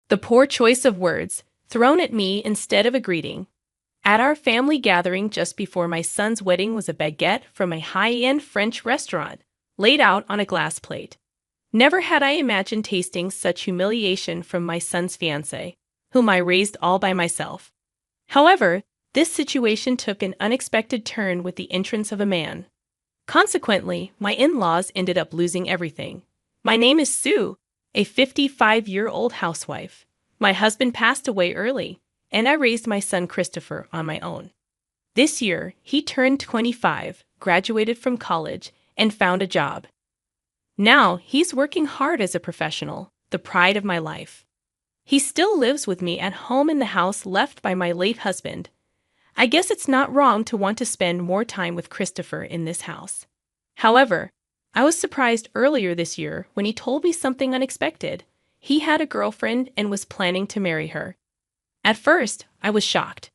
The poor choice of words, thrown at me instead of a greeting. At our family gathering just before my son's wedding was a baguette from a high-end French restaurant, laid out on a glass plate. Never had I imagined tasting such humiliation from my son's fiancée, whom I raised all by myself. However, this situation took an unexpected turn with the entrance of a man. Consequently, my in-laws ended up losing everything. My name is Sue, a 55-year-old housewife. My husband passed away early, and I raised my son Christopher on my own. This year, he turned 25, graduated from college, and found a job. Now, he's working hard as a professional, the pride of my life. He still lives with me at home in the house left by my late husband. I guess it's not wrong to want to spend more time with Christopher in this house. However, I was surprised earlier this year when he told me something unexpected. He had a girlfriend and was planning to marry her. At first, I was shocked.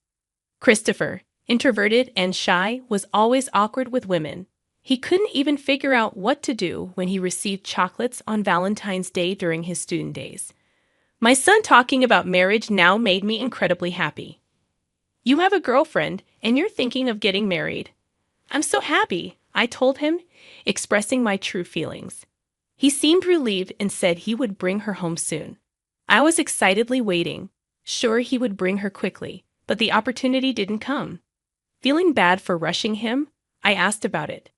Christopher, introverted and shy, was always awkward with women. He couldn't even figure out what to do when he received chocolates on Valentine's Day during his student days. My son talking about marriage now made me incredibly happy. "You have a girlfriend, and you're thinking of getting married." "I'm so happy," I told him, expressing my true feelings. He seemed relieved and said he would bring her home soon. I was excitedly waiting, sure he would bring her quickly, but the opportunity didn't come. Feeling bad for rushing him, I asked about it.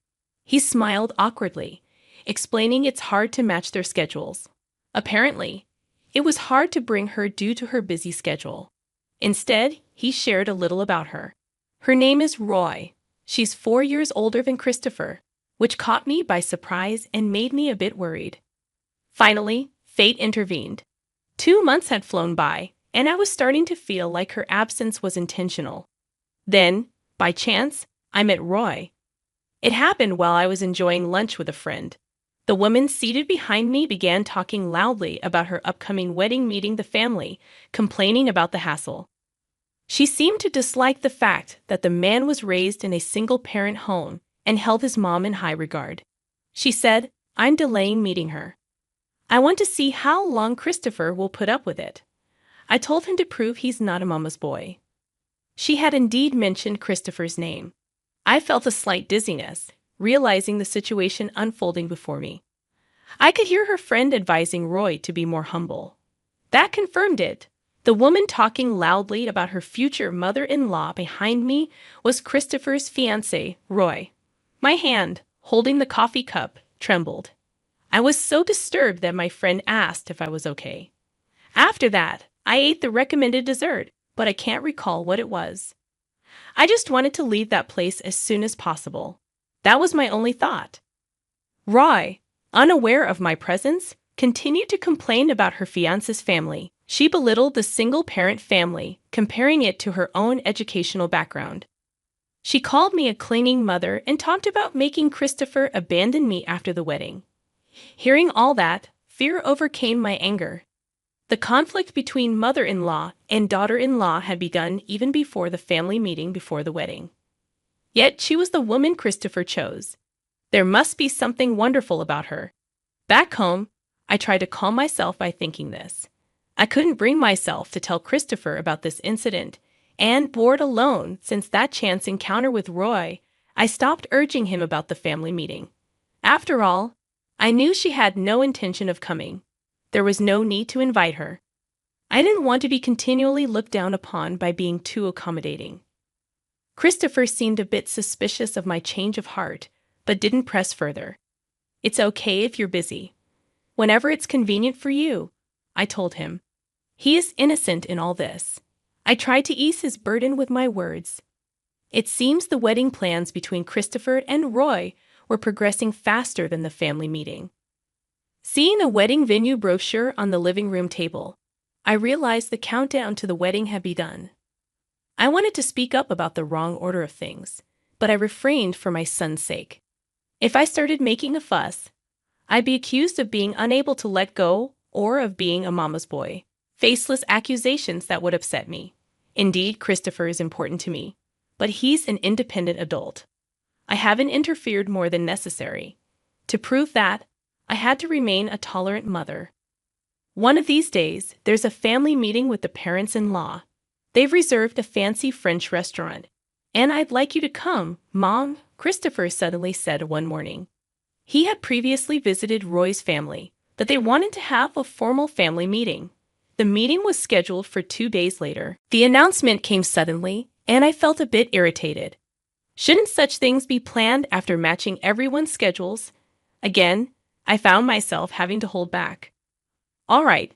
He smiled awkwardly, explaining it's hard to match their schedules. Apparently, it was hard to bring her due to her busy schedule. Instead, he shared a little about her. Her name is Roy. She's 4 years older than Christopher, which caught me by surprise and made me a bit worried. Finally, fate intervened. 2 months had flown by, and I was starting to feel like her absence was intentional. Then, by chance, I met Roy. It happened while I was enjoying lunch with a friend. The woman seated behind me began talking loudly about her upcoming wedding meeting the family, complaining about the hassle. She seemed to dislike the fact that the man was raised in a single-parent home and held his mom in high regard. She said, "I'm delaying meeting her. I want to see how long Christopher will put up with it." I told him to prove he's not a mama's boy. She had indeed mentioned Christopher's name. I felt a slight dizziness, realizing the situation unfolding before me. I could hear her friend advising Roy to be more humble. That confirmed it. The woman talking loudly about her future mother-in-law behind me was Christopher's fiancé, Roy. My hand, holding the coffee cup, trembled. I was so disturbed that my friend asked if I was okay. After that, I ate the recommended dessert, but I can't recall what it was. I just wanted to leave that place as soon as possible. That was my only thought. Roy, unaware of my presence, continued to complain about her fiancé's family. She belittled the single-parent family, comparing it to her own educational background. She called me a clinging mother and talked about making Christopher abandon me after the wedding. Hearing all that, fear overcame my anger. The conflict between mother-in-law and daughter-in-law had begun even before the family meeting before the wedding. Yet she was the woman Christopher chose. There must be something wonderful about her. Back home, I tried to calm myself by thinking this. I couldn't bring myself to tell Christopher about this incident, and bored alone since that chance encounter with Roy, I stopped urging him about the family meeting. After all, I knew she had no intention of coming. There was no need to invite her. I didn't want to be continually looked down upon by being too accommodating. Christopher seemed a bit suspicious of my change of heart, but didn't press further. "It's okay if you're busy. Whenever it's convenient for you," I told him. He is innocent in all this. I tried to ease his burden with my words. It seems the wedding plans between Christopher and Roy were progressing faster than the family meeting. Seeing a wedding venue brochure on the living room table, I realized the countdown to the wedding had begun. I wanted to speak up about the wrong order of things, but I refrained for my son's sake. If I started making a fuss, I'd be accused of being unable to let go or of being a mama's boy. Faceless accusations that would upset me. Indeed, Christopher is important to me, but he's an independent adult. I haven't interfered more than necessary. To prove that, I had to remain a tolerant mother. One of these days, there's a family meeting with the parents-in-law. They've reserved a fancy French restaurant. And I'd like you to come, Mom, Christopher suddenly said one morning. He had previously visited Roy's family, but they wanted to have a formal family meeting. The meeting was scheduled for 2 days later. The announcement came suddenly, and I felt a bit irritated. Shouldn't such things be planned after matching everyone's schedules? Again, I found myself having to hold back. All right,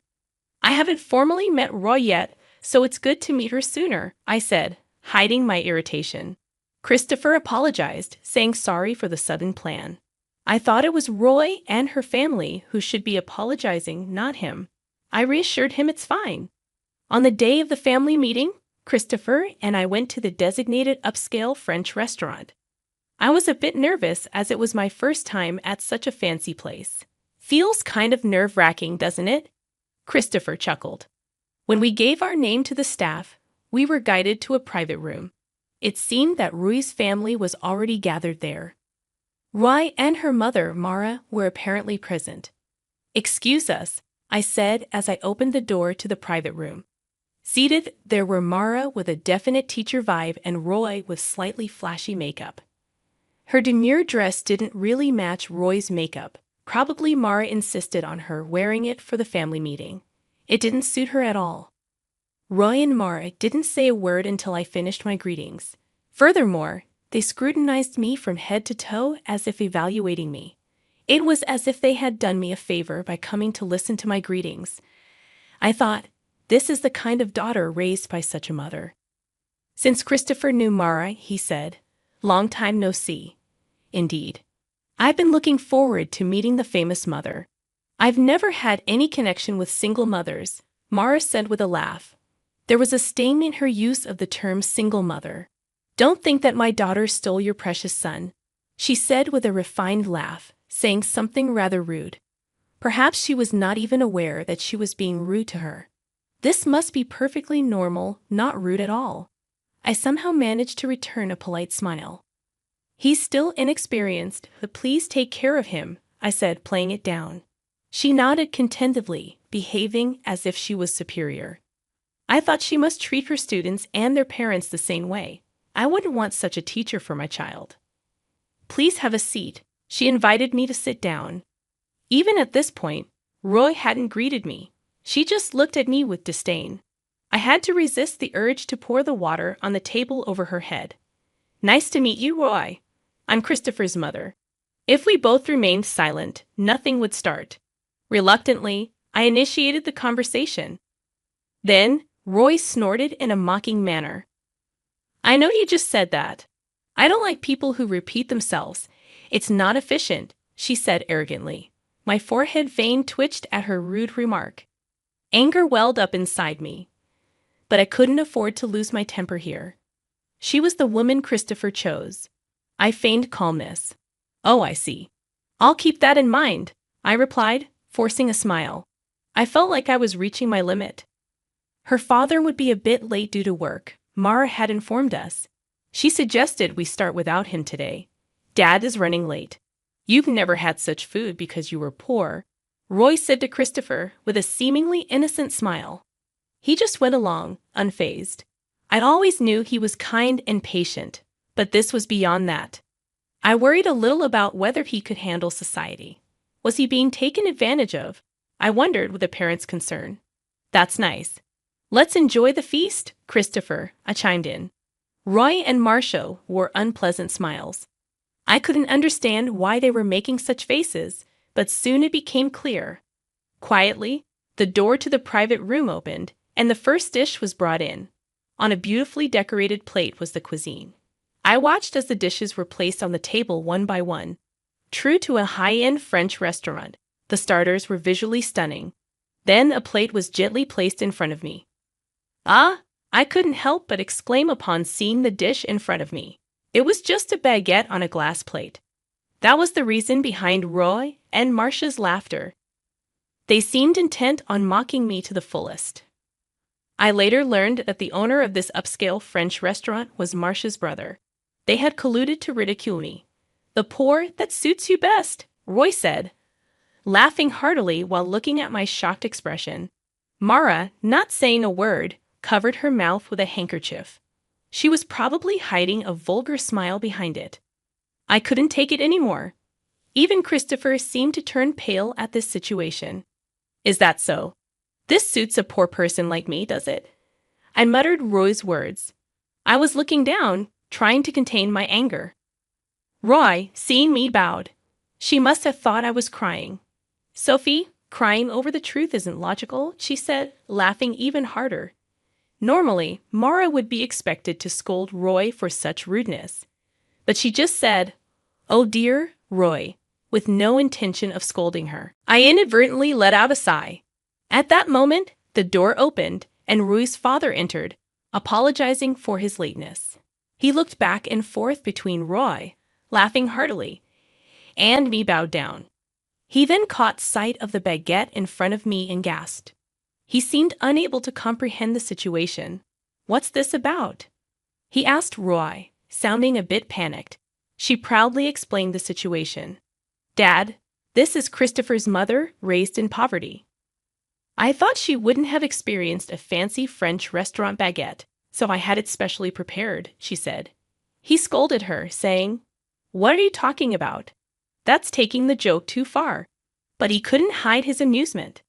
I haven't formally met Roy yet, so it's good to meet her sooner, I said, hiding my irritation. Christopher apologized, saying sorry for the sudden plan. I thought it was Roy and her family who should be apologizing, not him. I reassured him it's fine. On the day of the family meeting, Christopher and I went to the designated upscale French restaurant. I was a bit nervous as it was my first time at such a fancy place. Feels kind of nerve-wracking, doesn't it? Christopher chuckled. When we gave our name to the staff, we were guided to a private room. It seemed that Rui's family was already gathered there. Roy and her mother, Mara, were apparently present. "Excuse us," I said as I opened the door to the private room. Seated, there were Mara with a definite teacher vibe and Roy with slightly flashy makeup. Her demure dress didn't really match Roy's makeup. Probably Mara insisted on her wearing it for the family meeting. It didn't suit her at all. Roy and Mara didn't say a word until I finished my greetings. Furthermore, they scrutinized me from head to toe as if evaluating me. It was as if they had done me a favor by coming to listen to my greetings. I thought, this is the kind of daughter raised by such a mother. Since Christopher knew Mara, he said, "Long time no see." Indeed. I've been looking forward to meeting the famous mother. I've never had any connection with single mothers, Mara said with a laugh. There was a sting in her use of the term single mother. "Don't think that my daughter stole your precious son," she said with a refined laugh, saying something rather rude. Perhaps she was not even aware that she was being rude to her. This must be perfectly normal, not rude at all. I somehow managed to return a polite smile. "He's still inexperienced, but please take care of him," I said, playing it down. She nodded contentedly, behaving as if she was superior. I thought she must treat her students and their parents the same way. I wouldn't want such a teacher for my child. "Please have a seat." She invited me to sit down. Even at this point, Roy hadn't greeted me. She just looked at me with disdain. I had to resist the urge to pour the water on the table over her head. "Nice to meet you, Roy. I'm Christopher's mother." If we both remained silent, nothing would start. Reluctantly, I initiated the conversation. Then, Roy snorted in a mocking manner. "I know you just said that. I don't like people who repeat themselves. It's not efficient," she said arrogantly. My forehead vein twitched at her rude remark. Anger welled up inside me. But I couldn't afford to lose my temper here. She was the woman Christopher chose. I feigned calmness. "Oh, I see. I'll keep that in mind," I replied, forcing a smile. I felt like I was reaching my limit. Her father would be a bit late due to work, Mara had informed us. She suggested we start without him today. "Dad is running late. You've never had such food because you were poor," Roy said to Christopher with a seemingly innocent smile. He just went along, unfazed. I'd always knew he was kind and patient, but this was beyond that. I worried a little about whether he could handle society. Was he being taken advantage of? I wondered with a parent's concern. "That's nice. Let's enjoy the feast, Christopher," I chimed in. Roy and Marcia wore unpleasant smiles. I couldn't understand why they were making such faces, but soon it became clear. Quietly, the door to the private room opened, and the first dish was brought in. On a beautifully decorated plate was the cuisine. I watched as the dishes were placed on the table one by one. True to a high-end French restaurant, the starters were visually stunning. Then a plate was gently placed in front of me. "Ah!" I couldn't help but exclaim upon seeing the dish in front of me. It was just a baguette on a glass plate. That was the reason behind Roy and Marcia's laughter. They seemed intent on mocking me to the fullest. I later learned that the owner of this upscale French restaurant was Marcia's brother. They had colluded to ridicule me. "The poor that suits you best," Roy said, laughing heartily while looking at my shocked expression. Mara, not saying a word, covered her mouth with a handkerchief. She was probably hiding a vulgar smile behind it. I couldn't take it anymore. Even Christopher seemed to turn pale at this situation. Is that so? This suits a poor person like me, does it? I muttered Roy's words. I was looking down, trying to contain my anger. Roy, seeing me, bowed. She must have thought I was crying. Sophie, crying over the truth isn't logical, she said, laughing even harder. Normally, Mara would be expected to scold Roy for such rudeness. But she just said, "Oh dear, Roy," with no intention of scolding her. I inadvertently let out a sigh. At that moment, the door opened, and Roy's father entered, apologizing for his lateness. He looked back and forth between Roy, laughing heartily, and me bowed down. He then caught sight of the baguette in front of me and gasped. He seemed unable to comprehend the situation. "What's this about?" he asked Roy, sounding a bit panicked. She proudly explained the situation. "Dad, this is Christopher's mother, raised in poverty." I thought she wouldn't have experienced a fancy French restaurant baguette, so I had it specially prepared, she said. He scolded her, saying, "What are you talking about? That's taking the joke too far." But he couldn't hide his amusement.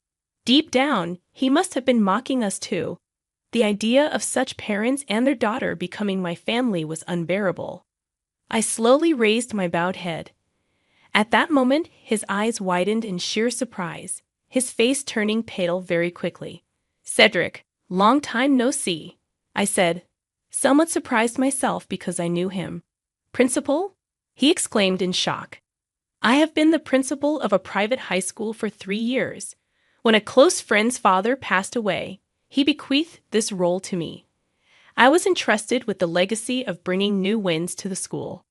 Deep down, he must have been mocking us too. The idea of such parents and their daughter becoming my family was unbearable. I slowly raised my bowed head. At that moment, his eyes widened in sheer surprise, his face turning pale very quickly. "Cedric, long time no see," I said, somewhat surprised myself because I knew him. "Principal?" he exclaimed in shock. "I have been the principal of a private high school for 3 years. When a close friend's father passed away, he bequeathed this role to me. I was entrusted with the legacy of bringing new winds to the school.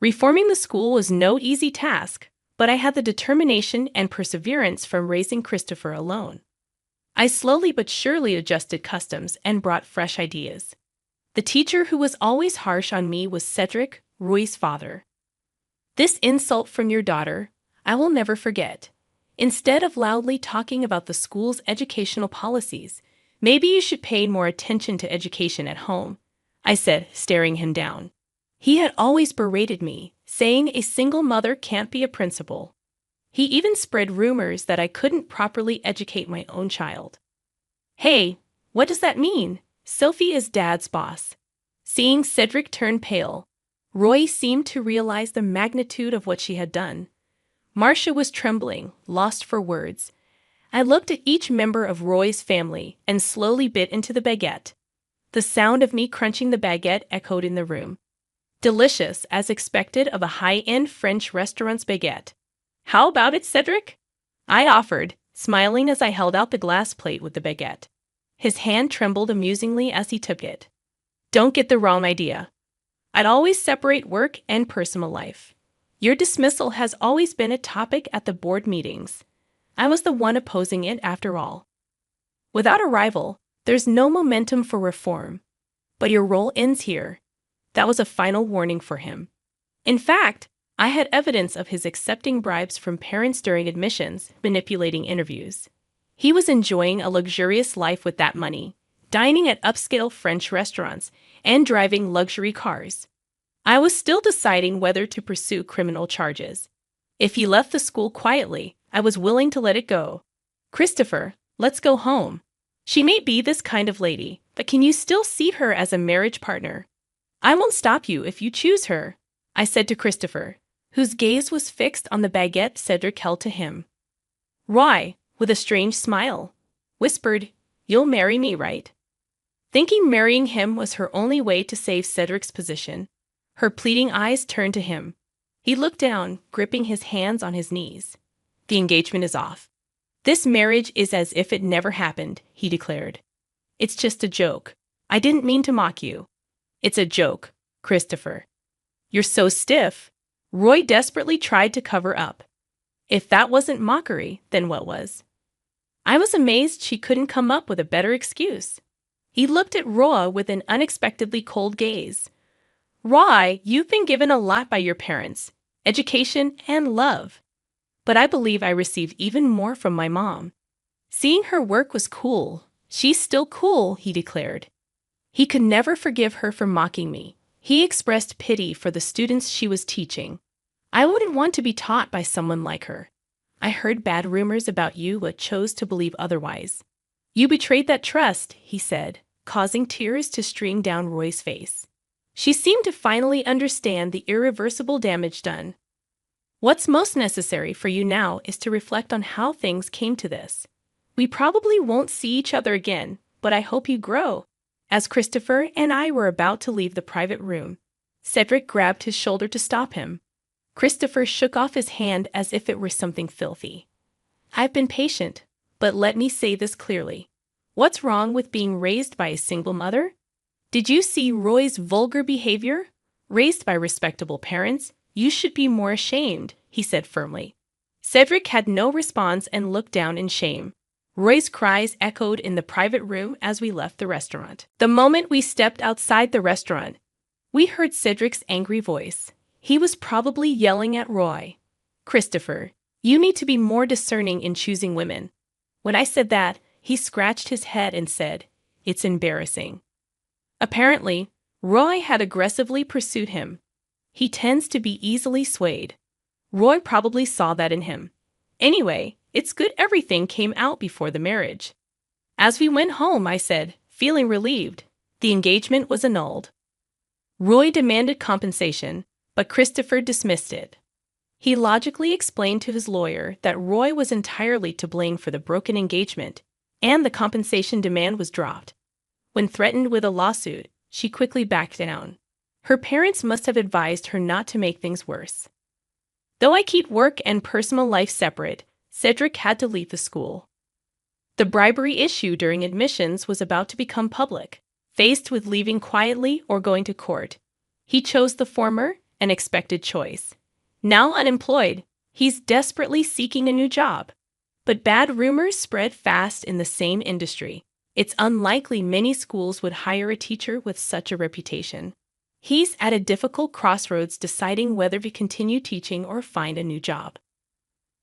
Reforming the school was no easy task, but I had the determination and perseverance from raising Christopher alone. I slowly but surely adjusted customs and brought fresh ideas. The teacher who was always harsh on me was Cedric, Roy's father. This insult from your daughter, I will never forget. Instead of loudly talking about the school's educational policies, maybe you should pay more attention to education at home," I said, staring him down. He had always berated me, saying a single mother can't be a principal. He even spread rumors that I couldn't properly educate my own child. "Hey, what does that mean? Sophie is Dad's boss." Seeing Cedric turn pale, Roy seemed to realize the magnitude of what she had done. Marcia was trembling, lost for words. I looked at each member of Roy's family and slowly bit into the baguette. The sound of me crunching the baguette echoed in the room. Delicious, as expected of a high-end French restaurant's baguette. "How about it, Cedric?" I offered, smiling as I held out the glass plate with the baguette. His hand trembled amusingly as he took it. "Don't get the wrong idea. I'd always separate work and personal life. Your dismissal has always been a topic at the board meetings. I was the one opposing it after all. Without a rival, there's no momentum for reform. But your role ends here." That was a final warning for him. In fact, I had evidence of his accepting bribes from parents during admissions, manipulating interviews. He was enjoying a luxurious life with that money, dining at upscale French restaurants, and driving luxury cars. I was still deciding whether to pursue criminal charges. If he left the school quietly, I was willing to let it go. "Christopher, let's go home. She may be this kind of lady, but can you still see her as a marriage partner? I won't stop you if you choose her," I said to Christopher, whose gaze was fixed on the baguette Cedric held to him. Roy, with a strange smile, whispered, "You'll marry me, right?" Thinking marrying him was her only way to save Cedric's position, her pleading eyes turned to him. He looked down, gripping his hands on his knees. "The engagement is off. This marriage is as if it never happened," he declared. "It's just a joke. I didn't mean to mock you." "It's a joke, Christopher." "You're so stiff." Roy desperately tried to cover up. If that wasn't mockery, then what was? I was amazed she couldn't come up with a better excuse. He looked at Roy with an unexpectedly cold gaze. "Roy, you've been given a lot by your parents, education and love. but I believe I received even more from my mom. Seeing her work was cool. She's still cool, he declared. He could never forgive her for mocking me. He expressed pity for the students she was teaching. I wouldn't want to be taught by someone like her. I heard bad rumors about you but chose to believe otherwise. You betrayed that trust, he said, causing tears to stream down Roy's face. She seemed to finally understand the irreversible damage done. What's most necessary for you now is to reflect on how things came to this. We probably won't see each other again, but I hope you grow. As Christopher and I were about to leave the private room, Cedric grabbed his shoulder to stop him. Christopher shook off his hand as if it were something filthy. I've been patient, but let me say this clearly. What's wrong with being raised by a single mother? Did you see Roy's vulgar behavior? Raised by respectable parents, you should be more ashamed, he said firmly. Cedric had no response and looked down in shame. Roy's cries echoed in the private room as we left the restaurant. The moment we stepped outside the restaurant, we heard Cedric's angry voice. He was probably yelling at Roy. Christopher, you need to be more discerning in choosing women. When I said that, he scratched his head and said, it's embarrassing. Apparently, Roy had aggressively pursued him. He tends to be easily swayed. Roy probably saw that in him. Anyway, it's good everything came out before the marriage. As we went home, I said, feeling relieved, the engagement was annulled. Roy demanded compensation, but Christopher dismissed it. He logically explained to his lawyer that Roy was entirely to blame for the broken engagement, and the compensation demand was dropped. When threatened with a lawsuit, she quickly backed down. Her parents must have advised her not to make things worse. Though I keep work and personal life separate, Cedric had to leave the school. The bribery issue during admissions was about to become public. Faced with leaving quietly or going to court, he chose the former, an expected choice. Now unemployed, he's desperately seeking a new job. But bad rumors spread fast in the same industry. It's unlikely many schools would hire a teacher with such a reputation. He's at a difficult crossroads deciding whether to continue teaching or find a new job.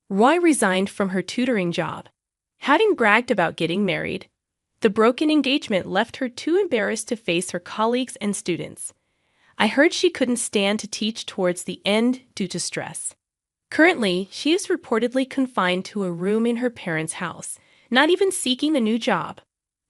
Roy resigned from her tutoring job. Having bragged about getting married, the broken engagement left her too embarrassed to face her colleagues and students. I heard she couldn't stand to teach towards the end due to stress. Currently, she is reportedly confined to a room in her parents' house, not even seeking a new job.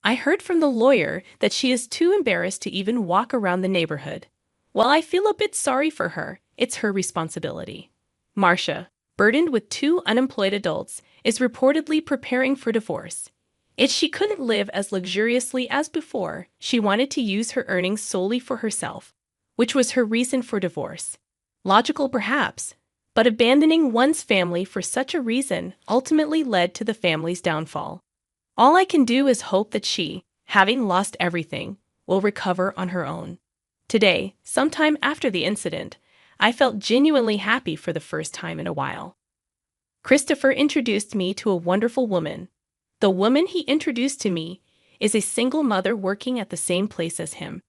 I heard from the lawyer that she is too embarrassed to even walk around the neighborhood. While I feel a bit sorry for her, it's her responsibility. Marcia, burdened with 2 unemployed adults, is reportedly preparing for divorce. If she couldn't live as luxuriously as before, she wanted to use her earnings solely for herself, which was her reason for divorce. Logical perhaps, but abandoning one's family for such a reason ultimately led to the family's downfall. All I can do is hope that she, having lost everything, will recover on her own. Today, sometime after the incident, I felt genuinely happy for the first time in a while. Christopher introduced me to a wonderful woman. The woman he introduced to me is a single mother working at the same place as him.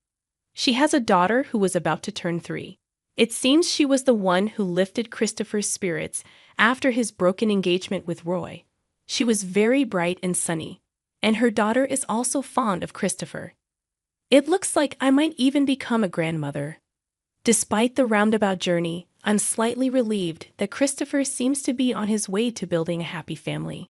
She has a daughter who was about to turn 3. It seems she was the one who lifted Christopher's spirits after his broken engagement with Roy. She was very bright and sunny, and her daughter is also fond of Christopher. It looks like I might even become a grandmother. Despite the roundabout journey, I'm slightly relieved that Christopher seems to be on his way to building a happy family.